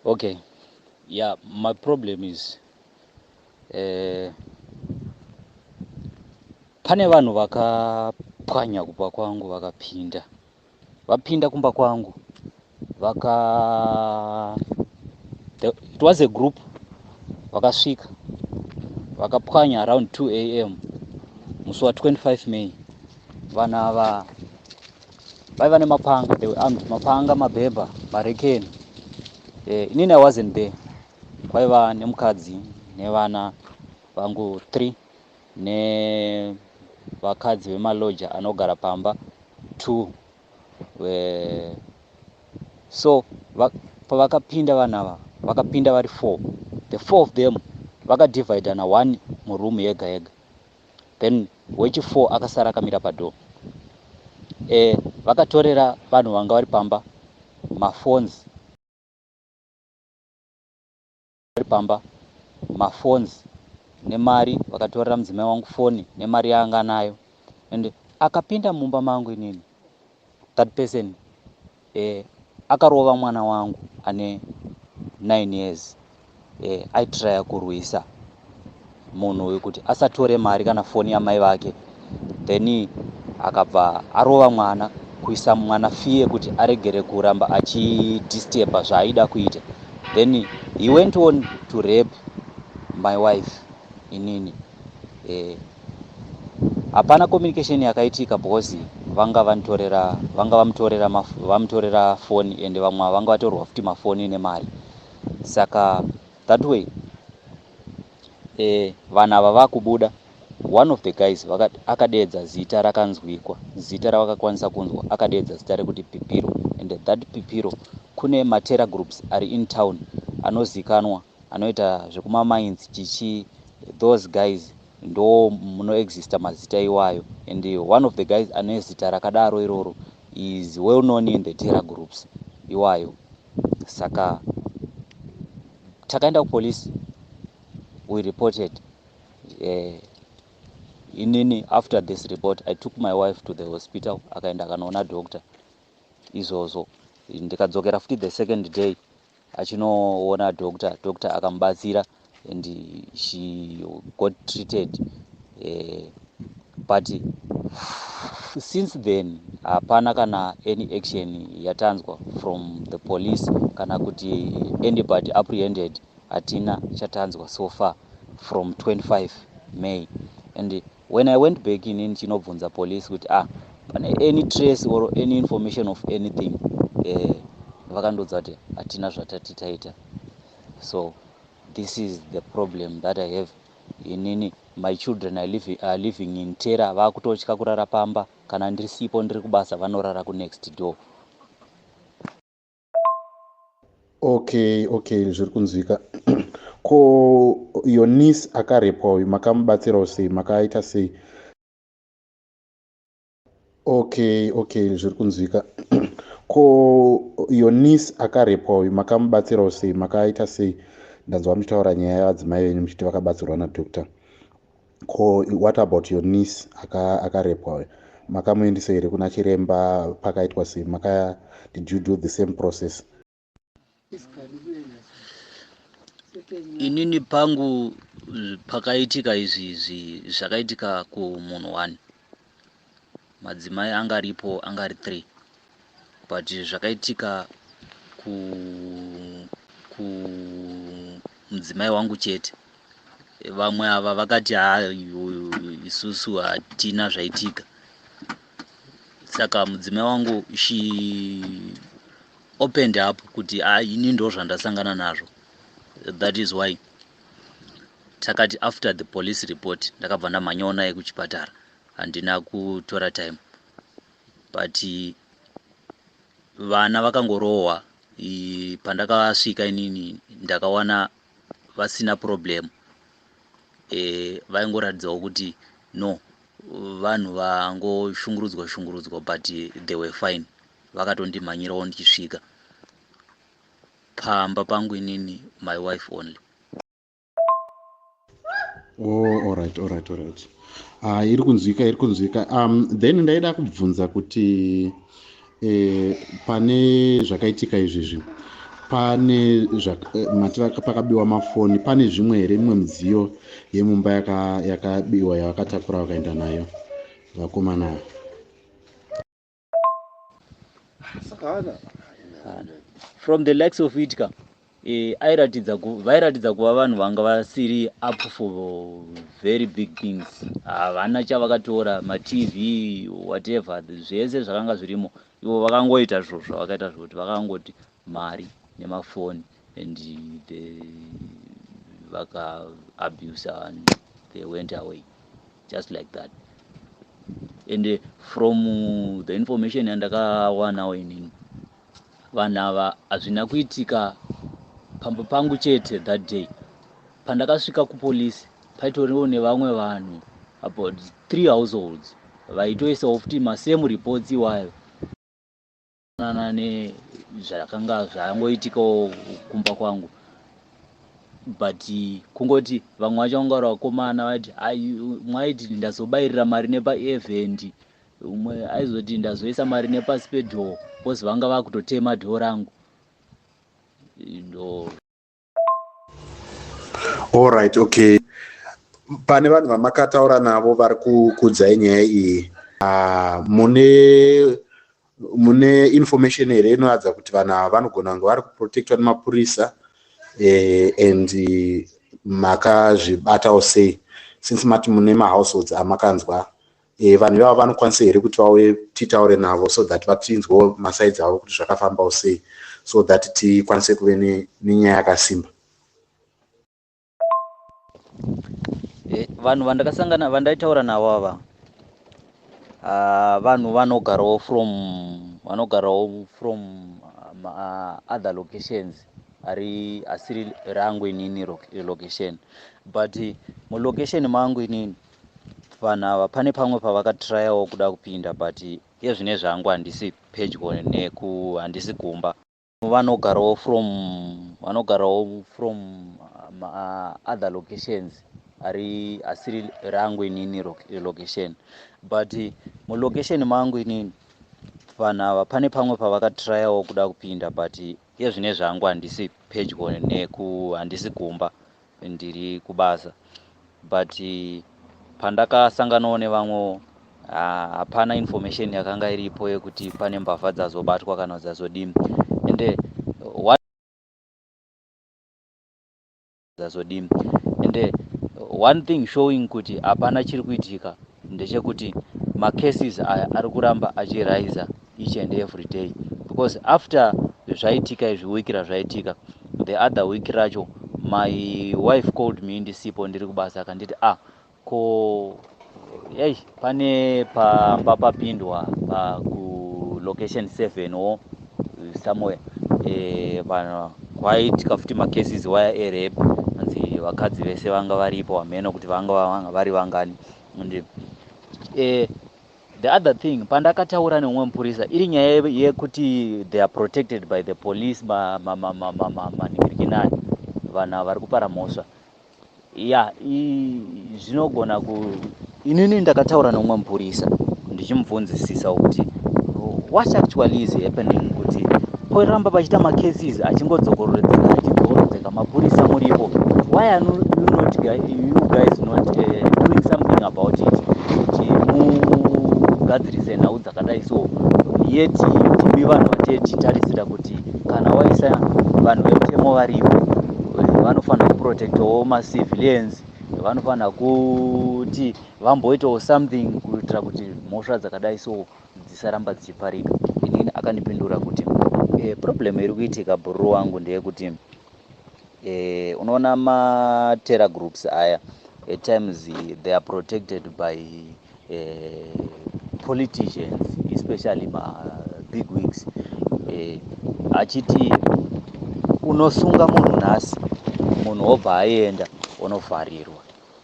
Okay, yeah, my problem is pane vanhu vakapwanya kumba kwangu vapinda kumba kwangu it was a group vakasvika vakapwanya around 2 am musi wa 25 May. Vanhu ava vaiva nemapanga, they were armed, mapanga, mabhebha, marekeni. Inini I wasn't there. Kwaiva nemukadzi nevana vangu 3 nevakadzi vemaloja anogara pamba 2. So pavakapinda vanhu ava vakapinda vari 4. The 4 of them vakadivhaidana 1 murumu yega yega, then wechi4 akasara akamira padoo. Vakatorera vanhu vanga vari pamba maphones nemari, vakatorera mudzimai wangu foni nemari yaanga nayo, and akapinda mumba mangu inini. That person akarova mwana wangu ane 9 years. Aitraya kurwisa munhu wekuti asatore mari kana foni yamai vake, then akabva arova mwana kuisa mwana fiye kuti aregere kuramba achidisturba zvaaida kuita. Then he went on to rape my wife inini. Hapana communication yakaitika because vanga vamutorera foni and vamwe vanga vatorwa futi mafoni nemari. Saka that way vanhu ava vakubuda. One of the guys akadedza zita rakanzwikwa, zita ravakakwanisa kunzwa, akadedza zita rekuti Pipiro, and that Pipiro kune matera groups ari in town anozikanwa, anoita zvekumamines chichi. Those guys ndo munoexista mazita iwayo, and one of the guys ane zita rakadaro iroro is well known in the terror groups iwayo. Saka takaenda kupolice, we reported. Inini, after this report, I took my wife to the hospital, akaenda akanoona doctor izvozvo. Ndikadzokera futi the second day achinoona doctor akamubatsira and she got treated. But since then hapana kana any action yatanzwa from the police kana kuti anybody apprehended. Hatina chatanzwa so far from 25 May. And when I went back in chinobvunza police kuti pane any trace or any information of anything, vakandodza kuti hatina zvatati taita. So this is the problem that I have. Inini, my children are living in terror. Vakutotya kurara pamba, kana ndisipo ndiri kubasa vanorara ku next door. Okay, zviri kunzwika. Ko your niece akarepwa uyu makamubatsirawo sei, makaita sei? Okay, zviri kunzwika. Ko your niece akarepwa uyu makamubatsirawo sei, makaita sei? Ndanzwa muchitaura nyaya yavadzimai venyu muchiti vakabatsirwa nadhokta. Ko what about your niece akarepwa uyu, makamuendesa here kuna chiremba? Pakaitwa sei? Did you do the same process? Inini pangu pakaitika izvi zvakaitika kumunhu 1. Madzimai anga aripo, anga ari 3, but zvakaitika mudzimai wangu chete. Vamwe ava vakati isusu hatina zvaitika. Saka mudzimai wangu she opened up kuti ini ndo zvandasangana nazvo. That is why takati after the police report ndakabva ndamhanyawo naye kuchipatara, handina kutora time. But vana vakangorohwa. Pandakasvika inini ndakawana vasina problem. Vaingoratidzawo kuti no, vanhu vangoshungurudzwa but they were fine. Vakatondimhanyirawo ndichisvika pamba pangu inini, my wife only. All right. Iri kunzwika. Then ndaida kubvunza kuti pane zvakaitika izvizvi, pane pakabiwa mafoni, pane zvimwe here, imwe midziyo yemumba yakabiwa yavakatakura vakaenda nayo vakomana? From the likes of it vairatidza kuva vanhu vanga vasiri up for very big things. Havana chavakatora matv whatever, zvese zvakanga zvirimo, ivo vakangoita zvo zvavakaita zvokuti vakangoti mari nemafoni and vakaabuse and they went away just like that. And from the information yandakawanawo inini, vanhu ava hazvina kuitika pamba pangu chete that day. Pandakasvika kupolisi paitoriwo nevamwe vanhu about 3 households vaitoisawo futi masame reports iwayo zvakanga zvangoitikawo kumba kwangu, but kungoti vamwe vacho vangari vakomana vati mwaiti ndazobayirira mari nepaevent, umwe aizoti ndazoisa mari nepasi pedhoo, kozi vanga vakutotema dhoo rangu. Alright, okay. Pane vanhu vamakataura navo vari kukudzai nyaya iyi, mune information here inoratidza kuti vanhu ava vanogona kunge vari kuprotectwa nemapurisa and makazvibatawo sei, since mati mune mahouseholds amakanzwa? Vanhu ivavo vanokwanisa here kuti vauye titaure navo so that vatinzwewo masaidzi avo kuti zvakafambawo sei, so that tikwanise kuve nenyaya yakasimba? Vanhu vandaitaura navo ava vanhu vanogarawo from other locations, asiri rangu inini location, but mulocation mangu inini vanhu ava pane pamwe pavakatrayawo kuda kupinda, but yezvine zvangu handisi pedyo handisi kumba. Vanogarawo from other locations, asiri rangu inini location, but mulocation mangu inini vanhu ava pane pamwe pavakatrayawo kuda kupinda, but yezvine zvangu handisi pedyo handisi kumba, ndiri kubasa. But pandakasanganawo nevamwe hapana information yakanga iripo yekuti pane mbavha dzazobatwa kana dzazodini, and one thing showing kuti hapana chiri kuitika ndechekuti macases aya ari kuramba achiraisa each and every day, because after zvaitika izvi wiki razvaitika, the other week racho my wife called me ndisipo ndiri kubasa, akanditi pane pamba papindwa ku location 7 or somewhere vanhu kwaitika futi macases waya erape, anzi vakadzi vese vanga varipo, hameno kuti vanga vari vangani. And the other thing, pandakataura neumwe mupurisa, iri nyaya yekuti they are protected by the police, maningirikinani vanhu vari kupara mhosva, zvinogona inini ndakataura neumwe mupurisa ndichimubvunzisisa kuti what actually is happening, kuti poramba pachita macases achingodzokorodzeka mapurisa muripo, why are you guys not doing something about it, kuti mugadzirise nhau dzakadai so, yeti timi vanhu vatitarisira kuti kana waisa vanhu vemutemo varipo vanofanira kuprotectawo macivilians, vanofanira kuti vamboitawo something kuitira kuti mhosva dzakadai so dzisaramba dzichiparika. Inini akandipindura kuti problem iri kuitika bhururu wangu ndeyekuti unoona matera groups aya at times they are protected by politicians, especially big wigs, achiti unosunga munhu nhasi, munhu obva aenda unovharirwa,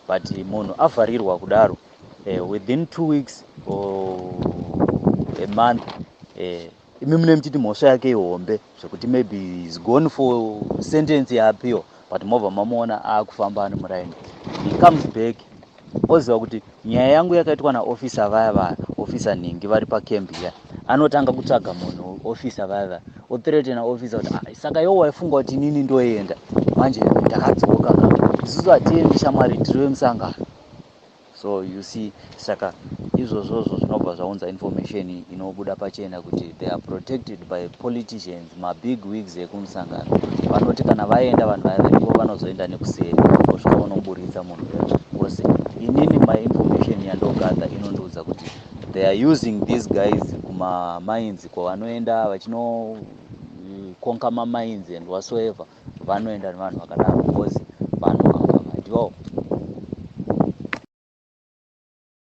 but munhu avharirwa kudaro within 2 weeks or a month imi mune muchiti mhosva yake ihombe zvekuti maybe is gone for sentence yapiwa, but mobva mamuona akufamba ani muraini, he comes back oziva kuti nyaya yangu yakaitwa naofisa vaya ofisa nhingi vari pakembi ya anotanga kutsvaga munhu officer vava othreatena officer kuti saka iwo waifunga kuti inini ndoenda manje ndakadzoka isusu hatiendi shamwari tiri vemusangano. So you see, saka izvozvozvo zvinobva zvaunza information inobuda pachena kuti they are protected by politicians, mabig wigs ekumusangano. Vanoti kana vaenda vanhu vaya ndipo vanozoenda nekuseri kusvika vanoburitsa munhu wose. Inini my information yandogatha inondiudza kuti they are using these guys kuma-mines kwavanoenda vachinokonka ma-mines and whatsoever, vanoenda nevanhu vakadaro because vanhu ava ndivo